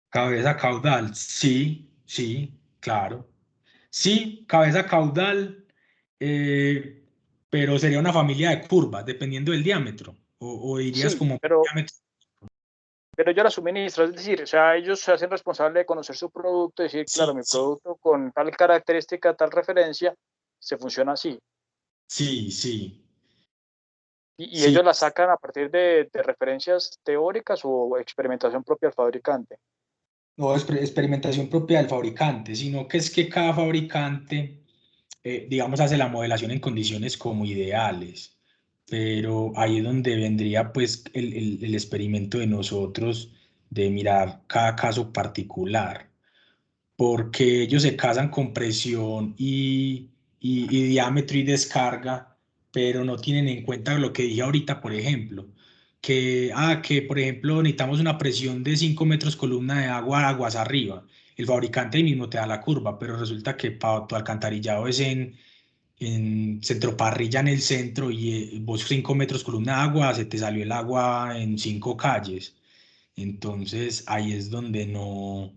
Cabeza caudal, sí, claro. Sí, cabeza caudal, eh, pero sería una familia de curvas, dependiendo del diámetro. O dirías Sí, como pero, diámetro. pero yo la suministro, es decir, o sea, ellos se hacen responsables de conocer su producto, decir, claro, Sí, mi sí, producto con tal característica, tal referencia, se funciona así. sí. Y Sí, ellos la sacan a partir de referencias teóricas o experimentación propia del fabricante. no es experimentación propia del fabricante, sino que es que cada fabricante, digamos, hace la modelación en condiciones como ideales, pero ahí es donde vendría pues el experimento de nosotros de mirar cada caso particular, porque ellos se casan con presión y diámetro y descarga, pero no tienen en cuenta lo que dije ahorita, por ejemplo, que por ejemplo necesitamos una presión de 5 metros columna de agua, aguas arriba. El fabricante ahí mismo te da la curva, pero resulta que para tu alcantarillado es en centroparrilla en el centro y vos 5 metros columna de agua, se te salió el agua en 5 calles. Entonces ahí es donde no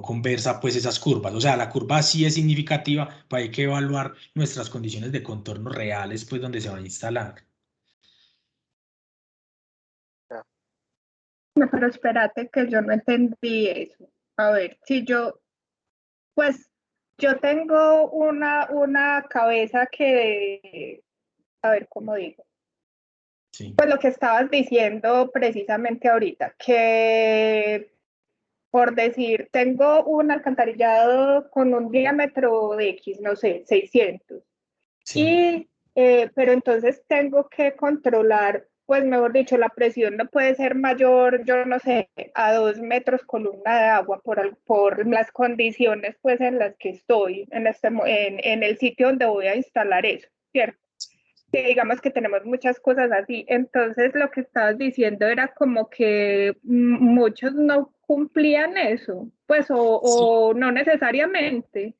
conversa pues esas curvas. O sea, la curva sí es significativa, pero hay que evaluar nuestras condiciones de contorno reales, pues donde se va a instalar. Ya. No, pero espérate que yo no entendí eso. A ver, si pues yo tengo una cabeza que, a ver, ¿cómo digo? Sí, Pues lo que estabas diciendo precisamente ahorita, que por decir, tengo un alcantarillado con un diámetro de X, no sé, 600. sí, Y, pero entonces tengo que controlar, pues mejor dicho, la presión no puede ser mayor, yo no sé, a 2 metros columna de agua por las condiciones pues en las que estoy en el sitio donde voy a instalar eso, ¿cierto? Sí, digamos que tenemos muchas cosas así. Entonces, lo que estabas diciendo era como que muchos no cumplían eso, pues, Sí. o no necesariamente.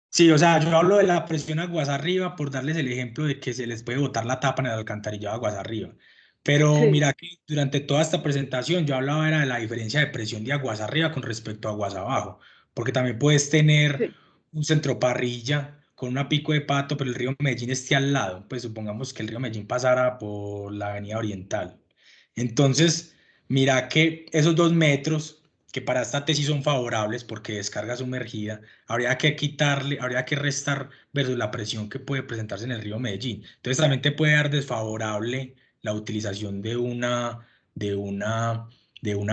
Sí, o sea, yo hablo de la presión aguas arriba por darles el ejemplo de que se les puede botar la tapa en el alcantarillado aguas arriba. Pero Sí, mira que durante toda esta presentación yo hablaba era de la diferencia de presión de aguas arriba con respecto a aguas abajo, porque también puedes tener sí, un centro parrilla con una pico de pato, pero el río Medellín esté al lado. Pues supongamos que el río Medellín pasara por la avenida Oriental. Entonces, mira que esos 2 metros, que para esta tesis son favorables porque descarga sumergida, habría que quitarle, habría que restar versus la presión que puede presentarse en el río Medellín. Entonces también te puede dar desfavorable la utilización de una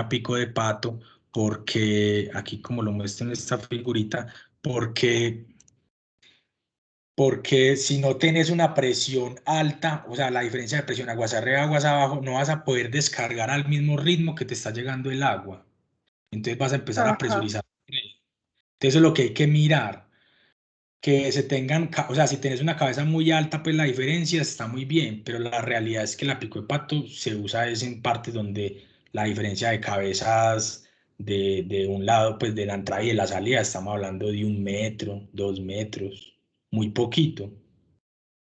pico de pato, porque aquí como lo muestro en esta figurita, porque porque si no tienes una presión alta, o sea, la diferencia de presión aguas arriba, aguas abajo, no vas a poder descargar al mismo ritmo que te está llegando el agua. Entonces vas a empezar a ajá, presurizar. Entonces eso es lo que hay que mirar, que se tengan, o sea, si tienes una cabeza muy alta, pues la diferencia está muy bien, pero la realidad es que la pico de pato se usa es en partes donde la diferencia de cabezas de un lado, pues de la entrada y de la salida, estamos hablando de 1 metro, 2 metros, muy poquito.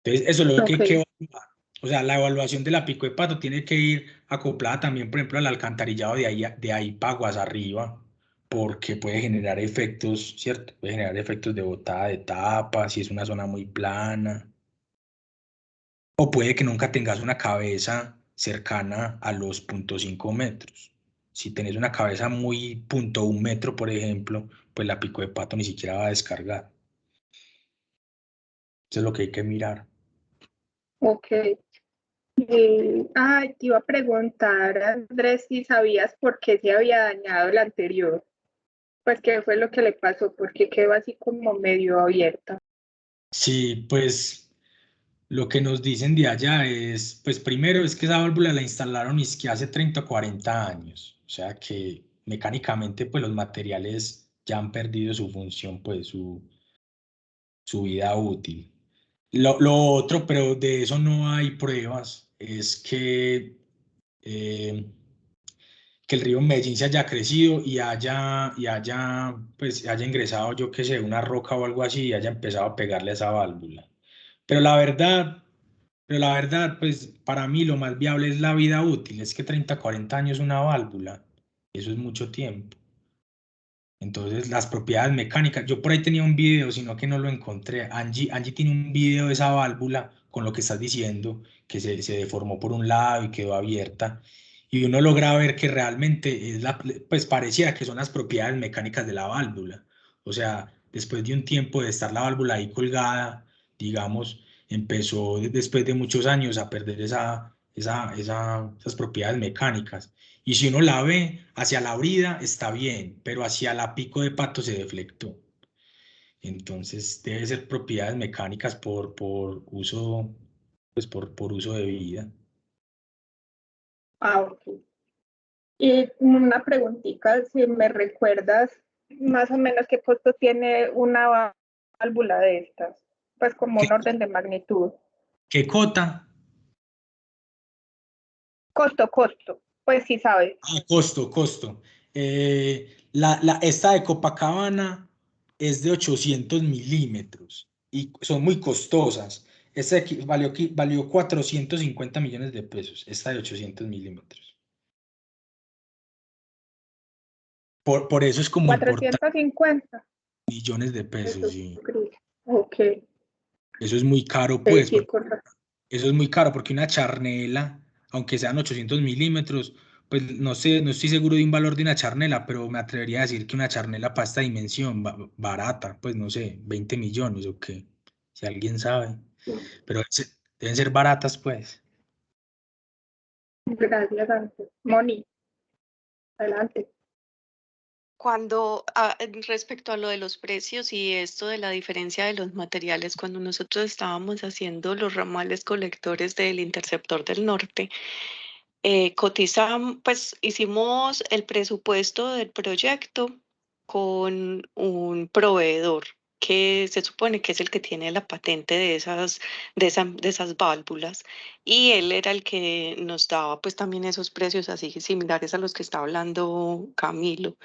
Entonces, eso es lo que ok, hay que evaluar. O sea, la evaluación de la pico de pato tiene que ir acoplada también, por ejemplo, al alcantarillado de ahí paguas arriba, porque puede generar efectos, ¿cierto? Puede generar efectos de botada de tapa, si es una zona muy plana, o puede que nunca tengas una cabeza cercana a los 0,5 metros. Si tenés una cabeza muy 0,1 metro, por ejemplo, pues la pico de pato ni siquiera va a descargar. Eso es lo que hay que mirar. ok. Ay, te iba a preguntar, Andrés, si sabías por qué se había dañado la anterior. Pues, ¿qué fue lo que le pasó? Porque quedó así como medio abierta. Sí, pues lo que nos dicen de allá es, pues primero es que esa válvula la instalaron es que hace 30 o 40 años, o sea que mecánicamente pues los materiales ya han perdido su función, pues su vida útil. Lo otro, pero de eso no hay pruebas, es eh, que el río Medellín se haya crecido pues, haya ingresado, yo qué sé, una roca o algo así y haya empezado a pegarle a esa válvula. Pero la verdad, pero la verdad, pues para mí lo más viable es la vida útil. Es que 30 40 años una válvula, eso es mucho tiempo. Entonces, las propiedades mecánicas, yo por ahí tenía un video, sino que no lo encontré. Angie tiene un video de esa válvula con lo que estás diciendo, que se deformó por un lado y quedó abierta. Y uno logra ver que realmente pues pareciera que son las propiedades mecánicas de la válvula. O sea, después de un tiempo de estar la válvula ahí colgada, digamos, empezó después de muchos años a perder esas propiedades mecánicas. Y si uno la ve hacia la brida, está bien, pero hacia la pico de pato se deflectó. Entonces debe ser propiedades mecánicas por uso, pues por uso de vida. Ah, ok. Y una preguntita, si me recuerdas más o menos qué costo tiene una válvula de estas, pues como ¿Qué, un orden de magnitud. qué cota? Costo, pues sí sabes. Ah, costo. Esta de Copacabana es de 800 milímetros y son muy costosas. Valió 450 millones de pesos, esta de 800 milímetros. Por eso es como importante, 450. millones de pesos, sí. Jesucristo. Ok, Eso es muy caro, pues, sí, porque correcto. eso es muy caro, porque una charnela, aunque sean 800 milímetros, pues no sé, no estoy seguro de un valor de una charnela, pero me atrevería a decir que una charnela para esta dimensión, barata, pues no sé, 20 millones o qué, si alguien sabe, pero deben ser baratas, pues. Gracias, antes. Moni, adelante. Respecto a lo de los precios y esto de la diferencia de los materiales, cuando nosotros estábamos haciendo los ramales colectores del Interceptor del Norte, pues hicimos el presupuesto del proyecto con un proveedor que se supone que es el que tiene la patente de esas válvulas, y él era el que nos daba pues también esos precios así similares a los que está hablando Camilo.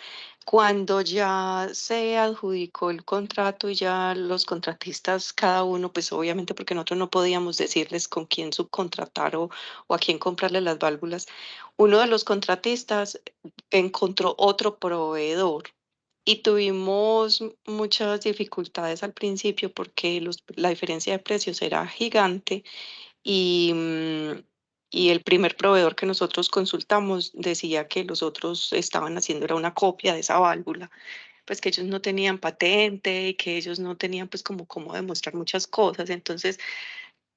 Cuando ya se adjudicó el contrato y ya los contratistas, cada uno, pues obviamente porque nosotros no podíamos decirles con quién subcontratar o a quién comprarle las válvulas, uno de los contratistas encontró otro proveedor y tuvimos muchas dificultades al principio porque la diferencia de precios era gigante y, y el primer proveedor que nosotros consultamos decía que los otros estaban haciendo era una copia de esa válvula, pues que ellos no tenían patente y que ellos no tenían pues como cómo demostrar muchas cosas. Entonces,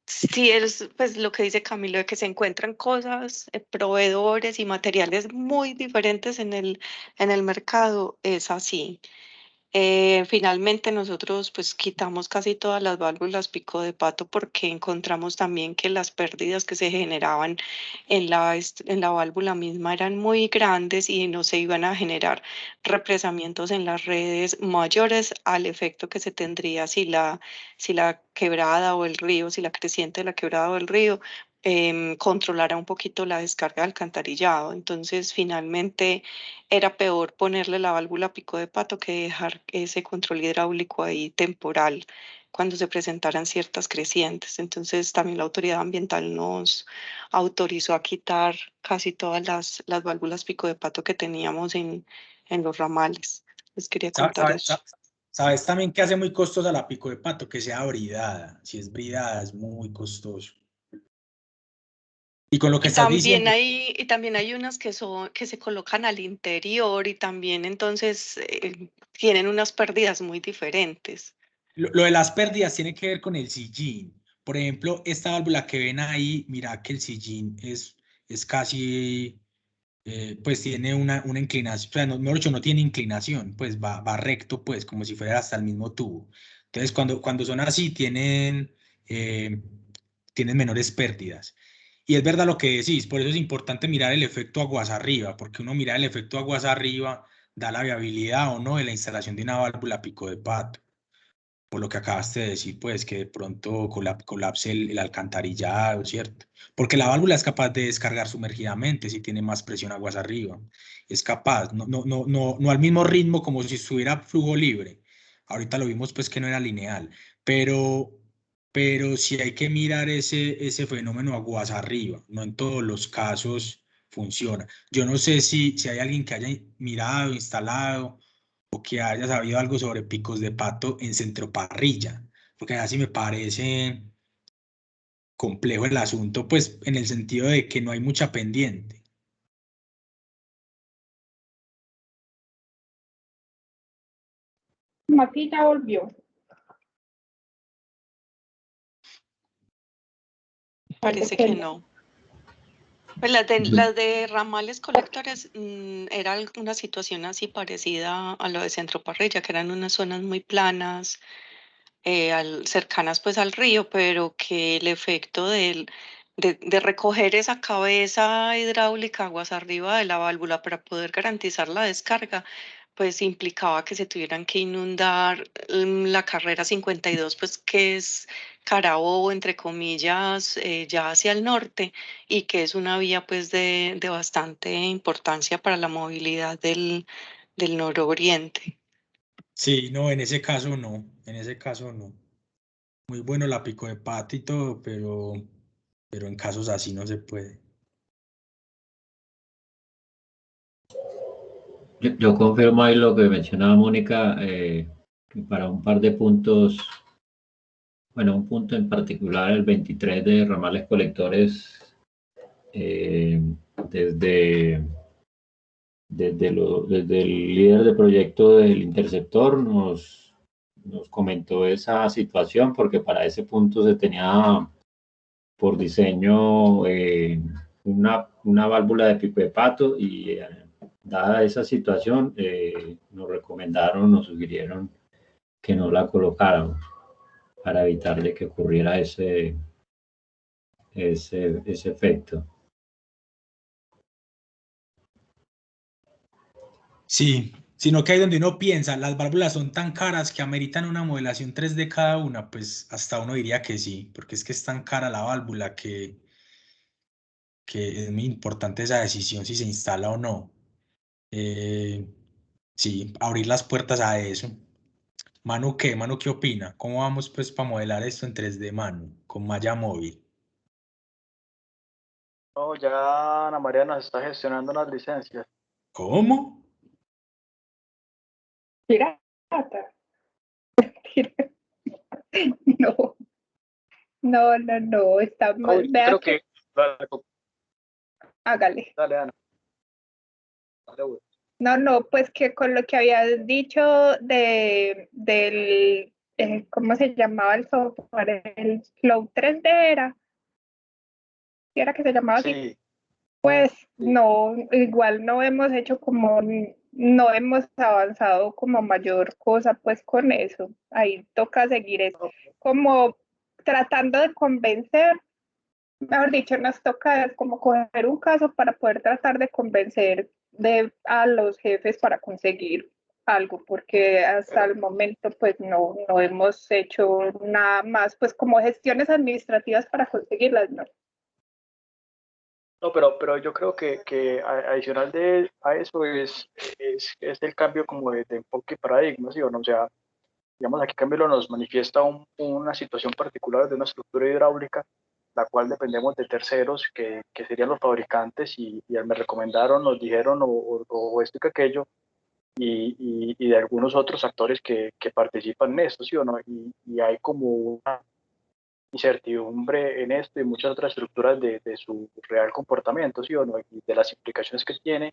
sí es pues lo que dice Camilo, de que se encuentran cosas, proveedores y materiales muy diferentes en el mercado, es así. Finalmente nosotros pues quitamos casi todas las válvulas pico de pato porque encontramos también que las pérdidas que se generaban en la válvula misma eran muy grandes y no se iban a generar represamientos en las redes mayores al efecto que se tendría si la quebrada o el río, si la creciente de la quebrada o el río controlara un poquito la descarga de alcantarillado. Entonces finalmente era peor ponerle la válvula pico de pato que dejar ese control hidráulico ahí temporal cuando se presentaran ciertas crecientes. Entonces también la autoridad ambiental nos autorizó a quitar casi todas las válvulas pico de pato que teníamos en los ramales. Les quería contar eso. ¿Sabes también que hace muy costosa la pico de pato? Que sea bridada. Si es bridada es muy costoso. Y con lo que estás diciendo, Y también hay unas que se colocan al interior y también entonces tienen unas pérdidas muy diferentes. lo de las pérdidas tiene que ver con el sillín. Por ejemplo, esta válvula que ven ahí, mira que el sillín es casi, pues tiene una inclinación, o sea, no, mejor dicho, no tiene inclinación, pues va recto, pues como si fuera hasta el mismo tubo. Entonces, cuando son así, eh, tienen menores pérdidas. Y es verdad lo que decís, por eso es importante mirar el efecto aguas arriba, porque uno mira el efecto aguas arriba, da la viabilidad o no de la instalación de una válvula pico de pato. Por lo que acabaste de decir, pues que de pronto colapse el alcantarillado, ¿cierto? Porque la válvula es capaz de descargar sumergidamente si tiene más presión aguas arriba. Es capaz, no al mismo ritmo como si estuviera flujo libre. Ahorita lo vimos pues que no era lineal, pero, pero sí hay que mirar ese fenómeno aguas arriba. No en todos los casos funciona. Yo no sé si hay alguien que haya mirado, instalado o que haya sabido algo sobre picos de pato en centroparrilla, porque así me parece complejo el asunto, pues en el sentido de que no hay mucha pendiente. Mati ya volvió. Parece que no. Pues las de ramales colectores era una situación así parecida a lo de Centro Parrilla, que eran unas zonas muy planas, cercanas pues al río, pero que el efecto de recoger esa cabeza hidráulica aguas arriba de la válvula para poder garantizar la descarga, pues implicaba que se tuvieran que inundar la carrera 52, pues que es Carabobo, entre comillas, ya hacia el norte, y que es una vía pues de bastante importancia para la movilidad del nororiente. Sí, no, en ese caso no, en ese caso no. Muy bueno la pico de pato y todo, pero en casos así no se puede. Yo confirmo ahí lo que mencionaba Mónica, que para un par de puntos, bueno, un punto en particular, el 23 de ramales colectores, desde el líder de proyecto del interceptor nos comentó esa situación, porque para ese punto se tenía por diseño una válvula de pico de pato y dada esa situación nos recomendaron, nos sugirieron que no la colocáramos para evitar de que ocurriera ese efecto. Sí, Sino que ahí donde uno piensa, las válvulas son tan caras que ameritan una modelación 3D cada una, pues hasta uno diría que sí, porque es que es tan cara la válvula que es muy importante esa decisión si se instala o no. Sí, abrir las puertas a eso. Manu, ¿qué? Manu, ¿qué opina? ¿Cómo vamos pues para modelar esto en 3D, Manu, con malla móvil? No, ya Ana María nos está gestionando unas licencias. ¿Cómo? Pirata. No, no, está No, mal. yo Vea creo que, que... Dale, hágale. dale, Ana. Dale, güey. No, pues que con lo que habías dicho ¿cómo se llamaba el software? El Flow 3D ¿sí era que se llamaba así? Sí, Pues sí. no, igual no hemos hecho no hemos avanzado como mayor cosa pues con eso. Ahí toca seguir es como tratando de convencer, mejor dicho, nos toca es como coger un caso para poder tratar de convencer a los jefes para conseguir algo, porque hasta el momento pues no hemos hecho nada más, pues como gestiones administrativas para conseguirlas, ¿no? No, pero yo creo que adicional a eso es el cambio como de enfoque y paradigma, ¿sí o no? O sea, digamos, aquí Camilo nos manifiesta una situación particular de una estructura hidráulica, la cual dependemos de terceros, que serían los fabricantes, y me recomendaron, nos dijeron, o esto y que aquello, y de algunos otros actores que participan en esto, ¿sí o no? Y hay como una incertidumbre en esto y muchas otras estructuras de su real comportamiento, ¿sí o no? Y de las implicaciones que tiene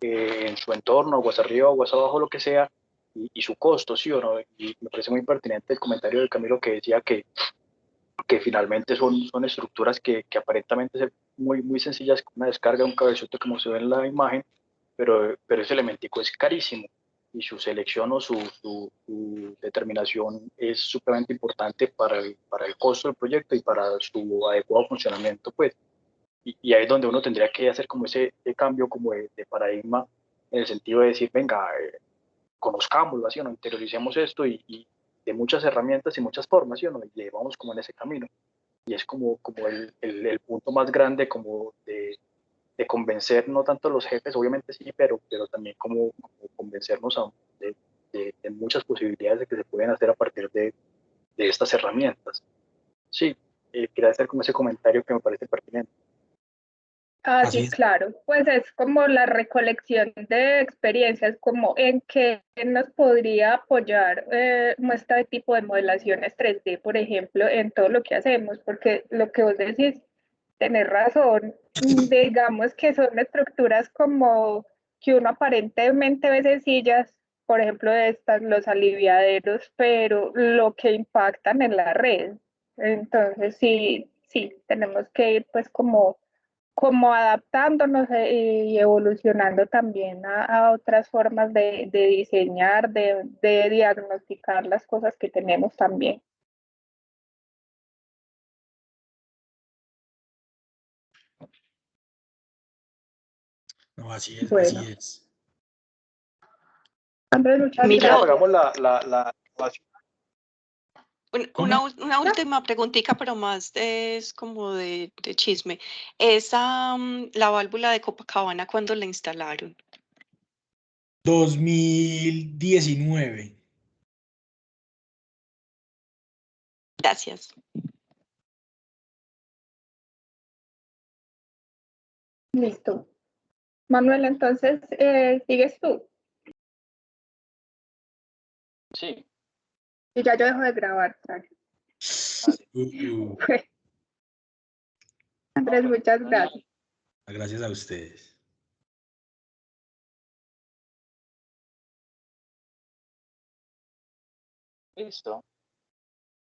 en su entorno, aguas arriba, aguas abajo, lo que sea, y su costo, ¿sí o no? Y me parece muy pertinente el comentario de Camilo que decía que finalmente son estructuras que aparentemente son muy sencillas, como una descarga, un cabezote como se ve en la imagen, pero ese elementico es carísimo y su selección o su determinación es supremamente importante para el costo del proyecto y para su adecuado funcionamiento, pues. Y ahí es donde uno tendría que hacer como ese cambio como de paradigma en el sentido de decir, venga, conozcámoslo, así o no, interioricemos esto y de muchas herramientas y muchas formas, ¿sí o no? Y vamos como en ese camino. Y es como el punto más grande como de convencer, no tanto a los jefes, obviamente sí, pero también como convencernos de muchas posibilidades de que se pueden hacer a partir de estas herramientas. Sí, quería hacer como ese comentario que me parece pertinente. Ah, Así sí, es. claro, pues es como la recolección de experiencias, como en qué nos podría apoyar este tipo de modelaciones 3D, por ejemplo, en todo lo que hacemos, porque lo que vos decís, tenés razón, digamos que son estructuras como que uno aparentemente ve sencillas, por ejemplo, estas, los aliviaderos, pero lo que impactan en la red. Entonces, sí, tenemos que ir pues como adaptándonos y evolucionando también a otras formas de diseñar, de diagnosticar las cosas que tenemos también. No, así es, Bueno, así es. Andrés, muchas Si quiere, Camilo, gracias. apagamos la grabación. ¿Cómo? una última preguntita, pero más es como de chisme. Esa, la válvula de Copacabana, ¿cuándo la instalaron? 2019. Gracias. Listo. Manuel, entonces, sigues tú. Sí, Y ya yo dejo de grabar. ¿Sabes? dale. Andrés, muchas gracias. Gracias a ustedes. Listo.